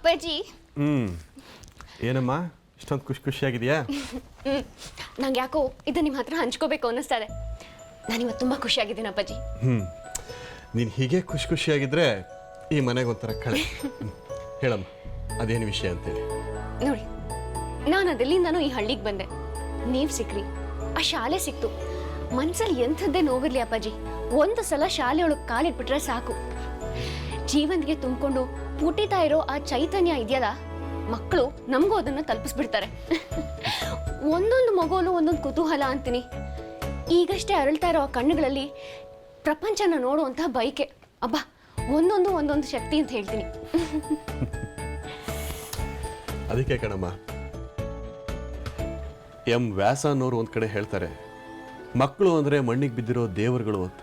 ಅಪ್ಪಾಜಿ ಏನಮ್ಮ ಇಷ್ಟೊಂದು ಖುಷಿಯಾಗಿದೆಯಾ? ನಂಗೆ ಯಾಕೋ ಇದು ನಿಮ್ಮ ಹತ್ರ ಹಂಚ್ಕೋಬೇಕು ಅನ್ನಿಸ್ತಾ ಇದೆ. ನಾನಿವತ್ತು ತುಂಬ ಖುಷಿಯಾಗಿದ್ದೀನಿ ಅಪ್ಪಾಜಿ. ನೀನು ಹೀಗೆ ಖುಷಿಯಾಗಿದ್ರೆ ಈ ಮನೆಗೆ ಒಂಥರ ಕಳೆ. ಹೇಳಮ್ಮ ಅದೇನು ವಿಷಯ ಅಂತೇಳಿ. ನೋಡಿ, ನಾನು ಅದೆಲ್ಲಿಂದನೂ ಈ ಹಳ್ಳಿಗೆ ಬಂದೆ, ನೀವು ಸಿಕ್ರಿ, ಆ ಶಾಲೆ ಸಿಕ್ತು. ಮನ್ಸಲ್ಲಿ ಎಂಥದ್ದೇ ನೋವಿರ್ಲಿ ಅಪ್ಪಾಜಿ, ಒಂದು ಸಲ ಶಾಲೆಯೊಳಗೆ ಕಾಲಿಟ್ಬಿಟ್ರೆ ಸಾಕು, ಜೀವನಕ್ಕೆ ತುಂಬಿಕೊಂಡು ಪುಟಿತಾ ಇರೋ ಆ ಚೈತನ್ಯ ಇದೆಯಲ್ಲ, ಮಕ್ಕಳು ನಮಗೂ ಅದನ್ನು ತಲುಪಿಸ್ಬಿಡ್ತಾರೆ. ಒಂದೊಂದು ಮಗುವಲ್ಲೂ ಒಂದೊಂದು ಕುತೂಹಲ ಅಂತೀನಿ. ಈಗಷ್ಟೇ ಅರಳ್ತಾ ಇರೋ ಆ ಕಣ್ಣುಗಳಲ್ಲಿ ಪ್ರಪಂಚನ ನೋಡುವಂಥ ಬಯಕೆ, ಅಬ್ಬಾ ಒಂದೊಂದು ಶಕ್ತಿ ಅಂತ ಹೇಳ್ತೀನಿ. ಅದಕ್ಕೆ ಕಣಮ್ಮ, ಎಂ ವ್ಯಾಸ ಅನ್ನೋರು ಒಂದ್ ಕಡೆ ಹೇಳ್ತಾರೆ, ಮಕ್ಕಳು ಅಂದ್ರೆ ಮಣ್ಣಿಗೆ ಬಿದ್ದಿರೋ ದೇವರುಗಳು ಅಂತ.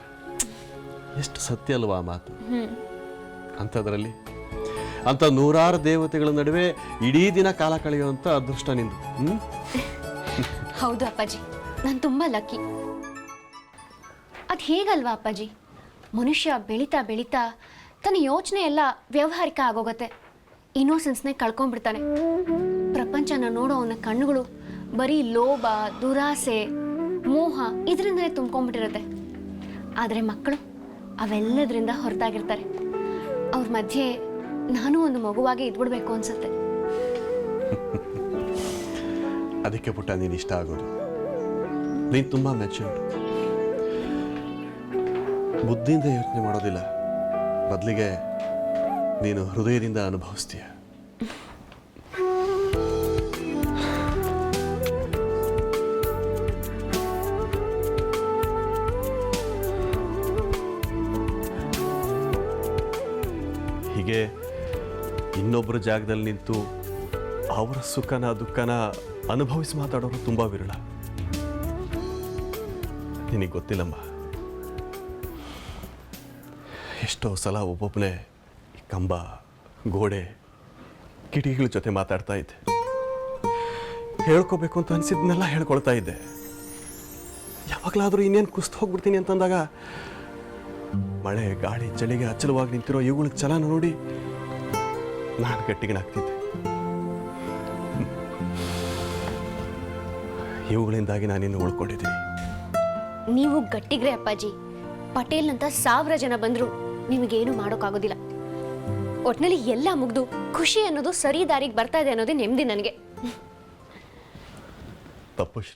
ಎಷ್ಟು ಸತ್ಯ ಅಲ್ವಾ ಆ ಮಾತು? ಅಂಥದ್ರಲ್ಲಿ ಅಂತ ನೂರಾರು ದೇವತೆಗಳ ನಡುವೆ ಇಡೀ ದಿನ ಕಾಲ ಕಳೆಯುವಂತ ಅದೃಷ್ಟ ನಿಂದು. ಹೌದು ಅಪ್ಪಾಜಿ, ನಾನು ತುಂಬ ಲಕ್ಕಿ. ಅದು ಹೇಗಲ್ವಾ ಅಪ್ಪಾಜಿ, ಮನುಷ್ಯ ಬೆಳೀತಾ ಬೆಳೀತಾ ತನ್ನ ಯೋಚನೆ ಎಲ್ಲ ವ್ಯಾವಹಾರಿಕ ಆಗೋಗತ್ತೆ, ಇನ್ನೋಸೆನ್ಸ್ನೇ ಕಳ್ಕೊಂಡ್ಬಿಡ್ತಾನೆ. ಪ್ರಪಂಚನ ನೋಡೋ ಅವನ ಕಣ್ಣುಗಳು ಬರೀ ಲೋಭ, ದುರಾಸೆ, ಮೋಹ ಇದರಿಂದಲೇ ತುಂಬ್ಕೊಂಡ್ಬಿಟ್ಟಿರುತ್ತೆ. ಆದರೆ ಮಕ್ಕಳು ಅವೆಲ್ಲದರಿಂದ ಹೊರತಾಗಿರ್ತಾರೆ. ಅವ್ರ ಮಧ್ಯೆ ನಾನು ಒಂದು ಮಗುವಾಗಿ ಇದ್ಬಿಡ್ಬೇಕು ಅನ್ಸುತ್ತೆ. ಅದಕ್ಕೆ ಪುಟ್ಟ ನೀನು ಇಷ್ಟ ಆಗೋದು. ನೀನು ತುಂಬಾ ಮೆಚ್ಯೂರ್ಡ್, ಬುದ್ಧಿಯಿಂದ ಯೋಚನೆ ಮಾಡೋದಿಲ್ಲ, ಬದಲಿಗೆ ನೀನು ಹೃದಯದಿಂದ ಅನುಭವಿಸ್ತೀಯ. ಹೀಗೆ ಇನ್ನೊಬ್ಬರ ಜಾಗದಲ್ಲಿ ನಿಂತು ಅವರ ಸುಖನ ದುಃಖನ ಅನುಭವಿಸಿ ಮಾತಾಡೋರು ತುಂಬಾ ವಿರಳ. ನಿನಗೆ ಗೊತ್ತಿಲ್ಲಮ್ಮ, ಎಷ್ಟೋ ಸಲ ಒಬ್ಬೊಬ್ಬನೇ ಕಂಬ, ಗೋಡೆ, ಕಿಟಕಿಗಳ ಜೊತೆ ಮಾತಾಡ್ತಾ ಇದ್ದೆ. ಹೇಳ್ಕೋಬೇಕು ಅಂತ ಅನಿಸಿದ್ನೆಲ್ಲ ಹೇಳ್ಕೊಳ್ತಾ ಇದ್ದೆ. ಯಾವಾಗಲಾದರೂ ಇನ್ನೇನು ಕುಸ್ತು ಹೋಗ್ಬಿಡ್ತೀನಿ ಅಂತಂದಾಗ ಮಳೆ, ಗಾಳಿ, ಚಳಿಗೆ ಅಚ್ಚಲವಾಗಿ ನಿಂತಿರೋ ಇವುಗಳ ಚಲನ ನೋಡಿ ನಾನು ಗಟ್ಟಿಗನಾಗ್ತಿದ್ದೆ. ಇವುಗಳಿಂದಾಗಿ ನಾನಿನ್ನು ಉಳ್ಕೊಂಡಿದ್ದೀನಿ. ನೀವು ಗಟ್ಟಿಗ್ರೆ ಅಪ್ಪಾಜಿ. ಪಟೇಲ್ ಅಂತ 1000 ಜನ ಬಂದ್ರು ನಿಮಗೇನು ಮಾಡೋಕ್ಕಾಗೋದಿಲ್ಲ. ಒಟ್ನಲ್ಲಿ ಎಲ್ಲ ಮುಗ್ದು ಖುಷಿ ಅನ್ನೋದು ಸರಿ ದಾರಿಗೆ ಬರ್ತಾ ಇದೆ ಅನ್ನೋದೇ ನೆಮ್ಮದಿ ನನಗೆ. ತಪ್ಪು